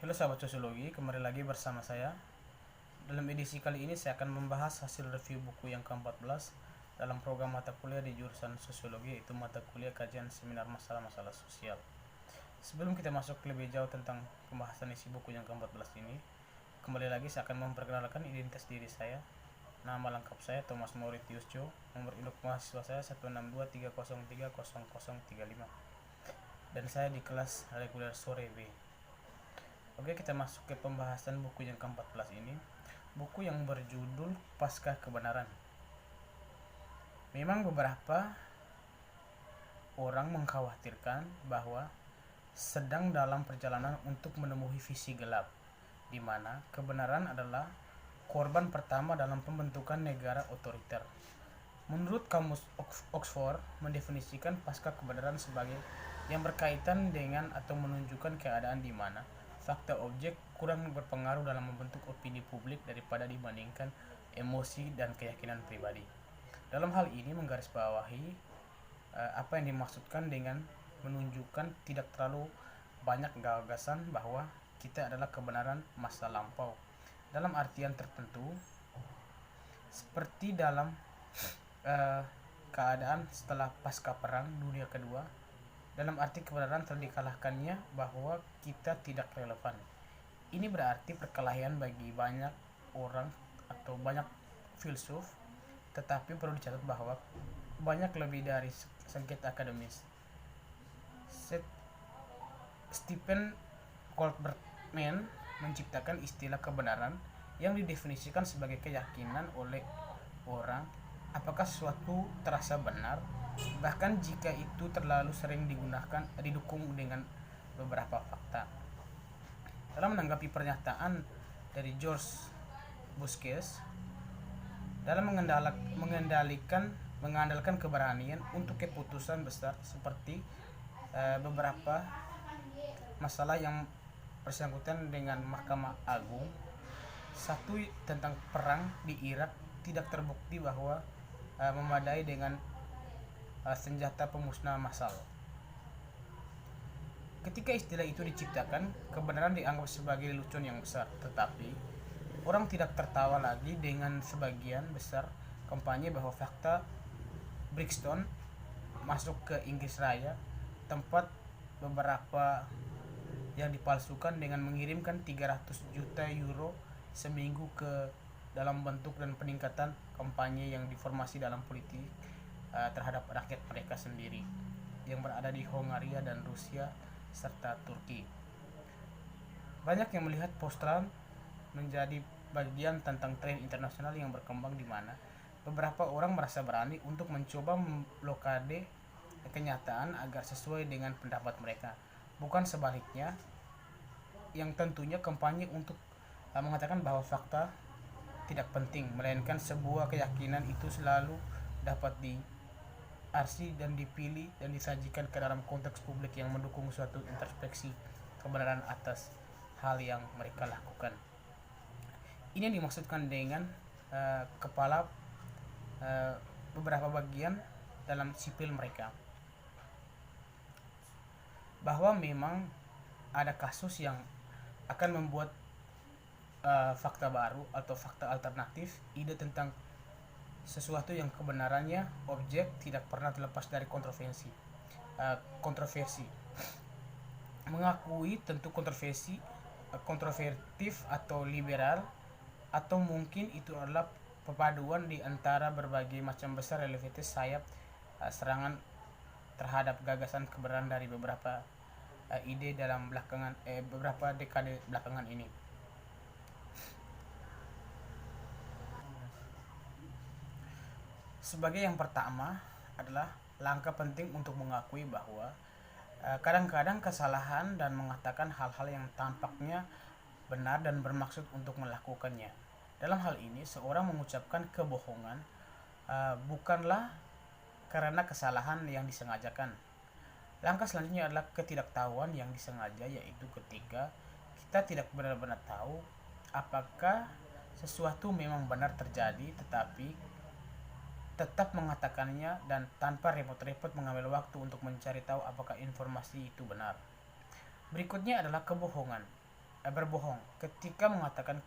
Halo sahabat sosiologi, kembali lagi bersama saya. Dalam edisi kali ini saya akan membahas hasil review buku yang ke-14 dalam program mata kuliah di jurusan sosiologi, yaitu mata kuliah kajian seminar masalah-masalah sosial. Sebelum kita masuk lebih jauh tentang pembahasan isi buku yang ke-14 ini, kembali lagi saya akan memperkenalkan identitas diri saya. Nama lengkap saya Thomas Mauritius Jo, nomor induk mahasiswa saya 16230300035, dan saya di kelas reguler sore B. Oke, kita masuk ke pembahasan buku yang ke-14 ini. Buku yang berjudul Pasca Kebenaran. Memang beberapa orang mengkhawatirkan bahwa sedang dalam perjalanan untuk menemui visi gelap, di mana kebenaran adalah korban pertama dalam pembentukan negara otoriter. Menurut kamus Oxford mendefinisikan pasca kebenaran sebagai yang berkaitan dengan atau menunjukkan keadaan di mana fakta objek kurang berpengaruh dalam membentuk opini publik daripada dibandingkan emosi dan keyakinan pribadi. Dalam hal ini menggarisbawahi apa yang dimaksudkan dengan menunjukkan tidak terlalu banyak gagasan bahwa kita adalah kebenaran masa lampau. Dalam artian tertentu, seperti dalam keadaan setelah pasca perang dunia kedua, dalam arti kebenaran telah dikalahkannya, bahwa kita tidak relevan. Ini berarti perkelahian bagi banyak orang atau banyak filsuf, tetapi perlu dicatat bahwa banyak lebih dari sengketa akademis. Stephen Goldbergman menciptakan istilah kebenaran yang didefinisikan sebagai keyakinan oleh orang apakah sesuatu terasa benar, bahkan jika itu terlalu sering didukung dengan beberapa fakta. Dalam menanggapi pernyataan dari George Busquets dalam mengandalkan keberanian untuk keputusan besar seperti beberapa masalah yang bersangkutan dengan Mahkamah Agung. Satu, tentang perang di Irak tidak terbukti bahwa memadai dengan senjata pemusnah massal. Ketika istilah itu diciptakan, kebenaran dianggap sebagai lelucon yang besar, tetapi orang tidak tertawa lagi dengan sebagian besar kampanye bahwa fakta Brixton masuk ke Inggris Raya, tempat beberapa yang dipalsukan dengan mengirimkan 300 juta euro seminggu ke dalam bentuk dan peningkatan kampanye yang diformasi dalam politik terhadap rakyat mereka sendiri yang berada di Hongaria dan Rusia serta Turki. Banyak yang melihat post-Trump menjadi bagian tentang tren internasional yang berkembang di mana beberapa orang merasa berani untuk mencoba memblokade kenyataan agar sesuai dengan pendapat mereka, bukan sebaliknya, yang tentunya kampanye untuk mengatakan bahwa fakta tidak penting, melainkan sebuah keyakinan itu selalu dapat diarsi dan dipilih dan disajikan ke dalam konteks publik yang mendukung suatu introspeksi kebenaran atas hal yang mereka lakukan. Ini yang dimaksudkan dengan kepala beberapa bagian dalam sipil mereka, bahwa memang ada kasus yang akan membuat fakta baru atau fakta alternatif, ide tentang sesuatu yang kebenarannya objek tidak pernah terlepas dari kontroversi. Mengakui tentu kontrovertif atau liberal, atau mungkin itu adalah perpaduan di antara berbagai macam besar relevansi sayap serangan terhadap gagasan kebenaran dari beberapa ide dalam beberapa dekade belakangan ini. Sebagai yang pertama adalah langkah penting untuk mengakui bahwa kadang-kadang kesalahan dan mengatakan hal-hal yang tampaknya benar dan bermaksud untuk melakukannya. Dalam hal ini, seorang mengucapkan kebohongan bukanlah karena kesalahan yang disengajakan. Langkah selanjutnya adalah ketidaktahuan yang disengaja, yaitu ketika kita tidak benar-benar tahu apakah sesuatu memang benar terjadi, tetapi tetap mengatakannya dan tanpa repot-repot mengambil waktu untuk mencari tahu apakah informasi itu benar. Berikutnya adalah kebohongan. berbohong. Ketika mengatakan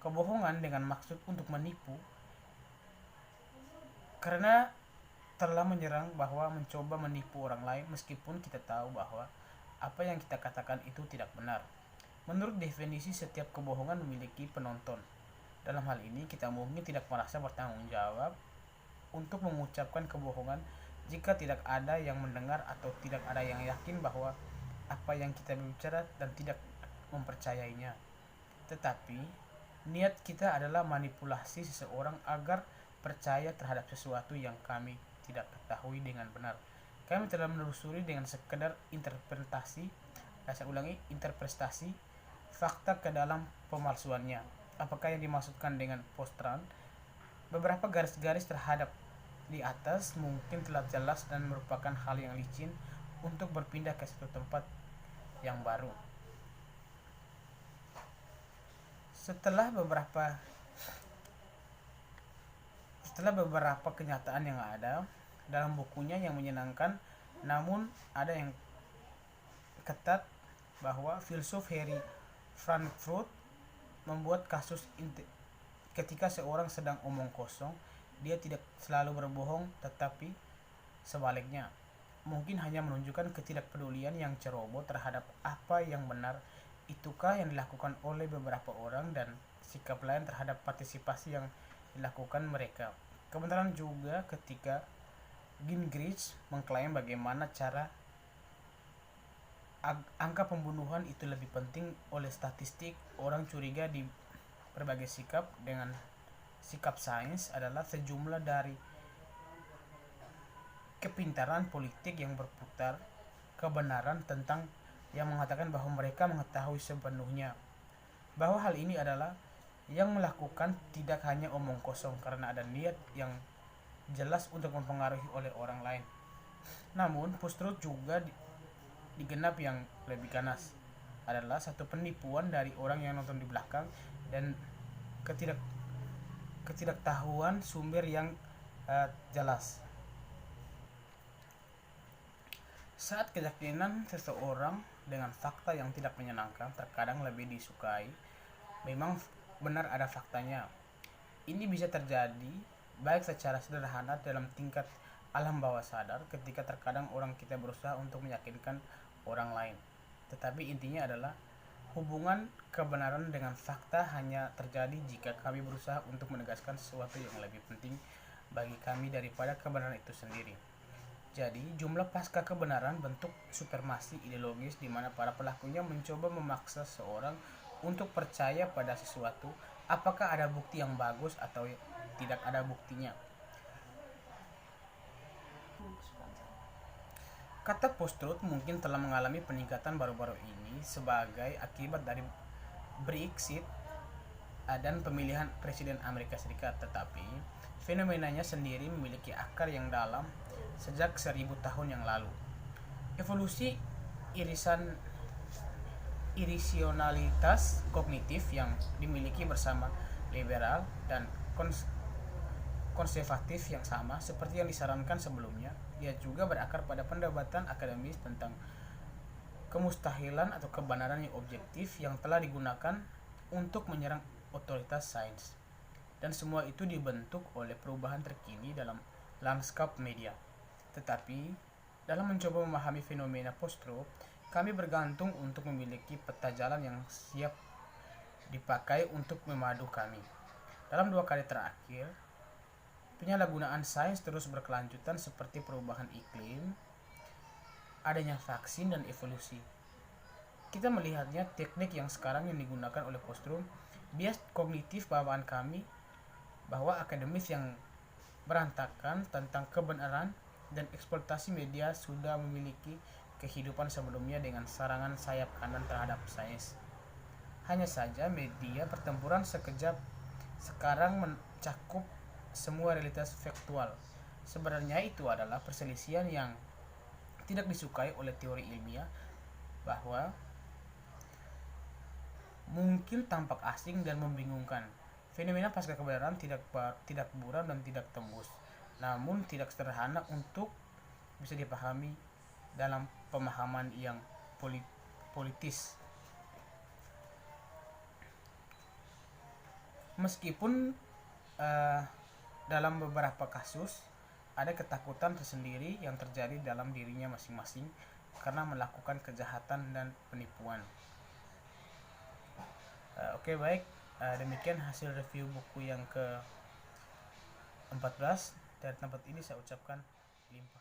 kebohongan dengan maksud untuk menipu, karena telah menyerang bahwa mencoba menipu orang lain meskipun kita tahu bahwa apa yang kita katakan itu tidak benar. Menurut definisi, setiap kebohongan memiliki penonton. Dalam hal ini, kita mungkin tidak merasa bertanggung jawab untuk mengucapkan kebohongan jika tidak ada yang mendengar atau tidak ada yang yakin bahwa apa yang kita bicara dan tidak mempercayainya. Tetapi, niat kita adalah manipulasi seseorang agar percaya terhadap sesuatu yang kami tidak ketahui dengan benar. Kami telah menelusuri dengan sekedar interpretasi fakta ke dalam pemalsuannya. Apakah yang dimaksudkan dengan postran? Beberapa garis-garis terhadap di atas mungkin telah jelas dan merupakan hal yang licin untuk berpindah ke satu tempat yang baru. Setelah beberapa kenyataan yang ada dalam bukunya yang menyenangkan, namun ada yang ketat bahwa filsuf Harry Frankfurt membuat kasus ketika seorang sedang omong kosong, dia tidak selalu berbohong, tetapi sebaliknya. Mungkin hanya menunjukkan ketidakpedulian yang ceroboh terhadap apa yang benar. Itukah yang dilakukan oleh beberapa orang dan sikap lain terhadap partisipasi yang dilakukan mereka. Kebenaran juga ketika Gingrich mengklaim bagaimana cara angka pembunuhan itu lebih penting oleh statistik. Orang curiga di berbagai sikap dengan sikap sains adalah sejumlah dari kepintaran politik yang berputar kebenaran tentang yang mengatakan bahwa mereka mengetahui sepenuhnya bahwa hal ini adalah yang melakukan tidak hanya omong kosong karena ada niat yang jelas untuk mempengaruhi oleh orang lain. Namun, post-truth juga digenap yang lebih ganas adalah satu penipuan dari orang yang nonton di belakang dan ketidaktahuan sumber yang jelas. Saat keyakinan seseorang dengan fakta yang tidak menyenangkan terkadang lebih disukai, memang benar ada faktanya. Ini bisa terjadi baik secara sederhana dalam tingkat alam bawah sadar ketika terkadang orang kita berusaha untuk meyakinkan orang lain. Tetapi intinya adalah hubungan kebenaran dengan fakta hanya terjadi jika kami berusaha untuk menegaskan sesuatu yang lebih penting bagi kami daripada kebenaran itu sendiri. Jadi, jumlah pasca kebenaran bentuk supremasi ideologis di mana para pelakunya mencoba memaksa seorang untuk percaya pada sesuatu, apakah ada bukti yang bagus atau tidak ada buktinya. Kata post-truth mungkin telah mengalami peningkatan baru-baru ini sebagai akibat dari Brexit dan pemilihan Presiden Amerika Serikat, tetapi fenomenanya sendiri memiliki akar yang dalam sejak 1000 tahun yang lalu. Evolusi irasionalitas kognitif yang dimiliki bersama liberal dan konservatif yang sama seperti yang disarankan sebelumnya. Ia juga berakar pada pendebatan akademis tentang kemustahilan atau kebenaran yang objektif yang telah digunakan untuk menyerang otoritas sains. Dan semua itu dibentuk oleh perubahan terkini dalam lanskap media. Tetapi, dalam mencoba memahami fenomena post-truth, kami bergantung untuk memiliki peta jalan yang siap dipakai untuk memadu kami. Dalam 2 kali terakhir, penyalahgunaan sains terus berkelanjutan seperti perubahan iklim, adanya vaksin, dan evolusi. Kita melihatnya teknik yang sekarang yang digunakan oleh post-truth, bias kognitif bawaan kami, bahwa akademis yang berantakan tentang kebenaran dan eksploitasi media sudah memiliki kehidupan sebelumnya dengan serangan sayap kanan terhadap sains. Hanya saja media pertempuran sekejap sekarang mencakup semua realitas faktual. Sebenarnya itu adalah perselisihan yang tidak disukai oleh teori ilmiah bahwa mungkin tampak asing dan membingungkan. Fenomena pasca kebenaran tidak buram dan tidak tembus, namun tidak sederhana untuk bisa dipahami dalam pemahaman yang politis. Meskipun dalam beberapa kasus ada ketakutan tersendiri yang terjadi dalam dirinya masing-masing karena melakukan kejahatan dan penipuan. Oke, baik. Demikian hasil review buku yang ke-14. Dari tempat ini saya ucapkan limpah